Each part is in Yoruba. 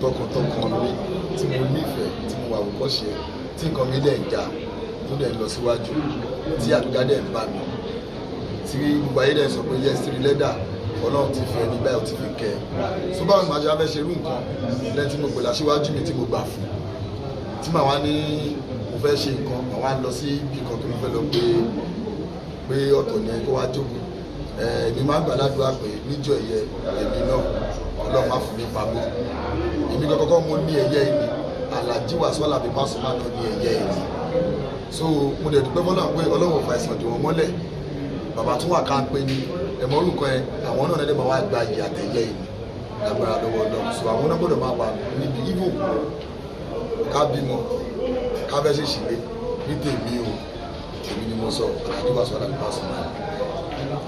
tọkàntọkàn mi tí mo nífẹ̀ẹ́ tí mo wà wòkọ́ṣe tí nǹkan mi dẹ̀ ń jà tó dẹ̀ lọ síwájú tí àdúgbò dẹ̀ ń bá mi tí gbogbo ayé dẹ̀ sọ pé yẹ sí lẹ́dà ọlọ́run ti fẹ́ ní báyìí ó ti fi kẹ́ ẹ̀ so báwo ni màá ṣe abẹ́ ṣe irú nǹkan lẹ́yìn tí mo pè láṣíwájú mi tí mo gbà fún tí màá wá ní mo fẹ́ ṣe nǹkan màá wá lọ sí ibì kan tó mo fẹ́ lọ pé ọ̀tọ̀ ni kó wá jókòó èmi máa ń gbàdúrà pé níjọ́ ẹ̀yẹ èmi náà ọlọ́run má fún mi pamọ́ èmi kọ́kọ́ mo ní ẹ̀yẹ ìní Alhaji Wasiu Alabi Pasuma náà ní ẹ̀yẹ ìní so mo dẹ̀ dúpẹ́ fọ́nà pé ọlọ́run ò fa ìsàn dì wọ́n mọ́lẹ̀ bàbá tún wà ká ń pè ní ẹ̀mọ́ orúkọ ẹ̀ àwọn náà lẹ́dẹ̀ máa wá gba ìyà àtẹ̀yẹ ìní lágbára lọ́wọ́ lọ so àwọn náà gbọ́dọ̀ máa wà níbi ibo ká bímọ ká fẹ́ ṣe ṣìlẹ̀ ní tèmi o èmi ni mo sọ Alhaji Wasiu Alabi Pasuma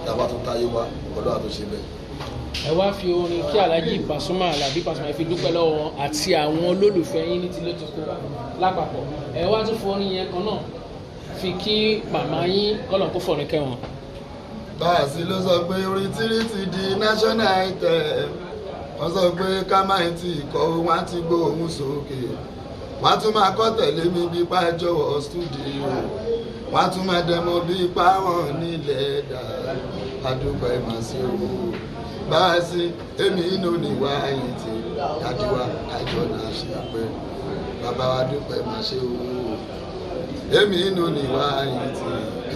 yàbá tó táyé wá ọlọ́run àtúnṣe bẹ́ẹ̀. ẹ wá fi orin kí Alhaji Pasuma Alabi Pasuma ẹ fi dúpẹ́ lọ́wọ́ àti àwọn olólùfẹ́ yín ní tilé tó kó lápapọ̀ ẹ wá tún fún orin yẹn kan náà fi kí màmá yín kọ́lọ̀ kó fọ̀rọ̀ kẹwọn. Báàsì ló sọ pé orin tírí ti di national anthem wọ́n sọ pé ká máa ti kọ́ wọ́n á ti gbóhùn sókè wọ́n á tún máa kọ́ tẹ̀lé mi bí pàjọwọ́ stúdíò wọ́n á tún máa dẹ̀mọ́ bí páwọn nílẹ̀ dà àdúpẹ́ mà sí owó Báàsì èmi inú níwá ayé ti dádìwá àjọ náà ṣe pé bàbá wa dúpẹ́ mà ṣe owó èmi inú níwá ayé ti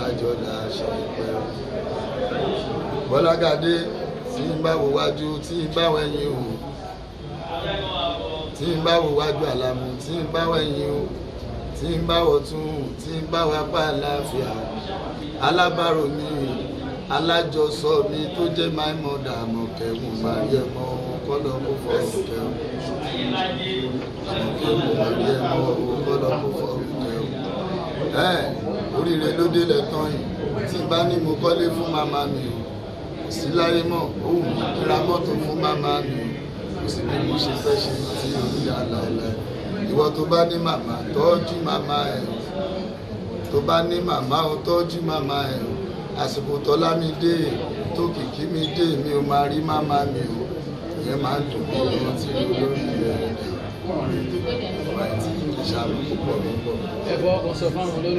àjọ náà ṣe pé Bọ́lágadé tí ń bá wo wájú tí ń bá wẹ̀yìn o tí ń bá wo wájú Àlàmú tí ń bá wẹ̀yìn o tí ń bá wọ̀ tún tí ń bá wá pa àlàáfíà alábàárò mi alájọsọ mi tó jẹ́ my mother Àmọ̀kẹ́ mo máa yẹ mọ́ kọ́lọ́ kó fọ́ọ̀rù kẹ́hùn Àmọ̀kẹ́ mo máa yẹ mọ́ kọ́lọ́ kó fọ́ọ̀rù kẹ́hùn oríire ló délẹ̀ tán yìí tí bá ní mo kọ́lé fún màmá mi o kò sí láyé mọ́ òun ra mọ́tò fún màmá mi o kò sí bí mo ṣe fẹ́ ṣe tí ò ní àlàyé ìwọ tó bá ní màmá tọ́jú màmá ẹ̀ tó bá ní màmá o tọ́jú màmá ẹ̀ àsìkò tọ́lá mi dé tó kìkì mi dé mi ò máa rí màmá mi o ìyẹn máa ń dùn mí lọ́wọ́ tí olórí rẹ̀ dẹ̀ ìṣàlùkù pọ̀ lọ́pọ̀. ẹ fọwọ́ kan sọ fáwọn olórí.